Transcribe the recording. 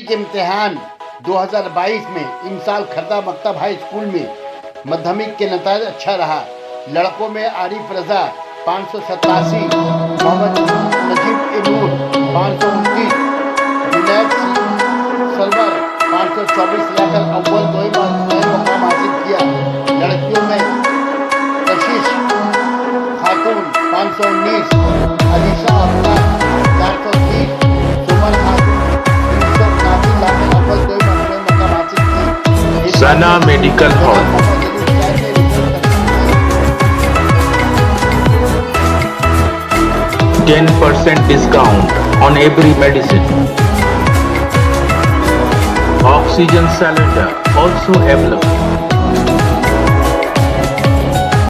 के इम्तिहान 2022 में इन साल खर्दा मकतब हाई स्कूल में माध्यमिक के नतीजा अच्छा रहा। लड़कों में आरिफ रजा 587, मोहम्मद नजीब इनूर 529, जुनैद सरवर 524 लाकर अव्वल दो मुकाम हासिल किया। लड़कियों में कशिश खातून 519, अलीशा अख्तर 430, सुमन खातून 389 लाकर अव्वल दो मुकाम हासिल की। सना medical hall 10% discount on every medicine. Oxygen cylinder also available.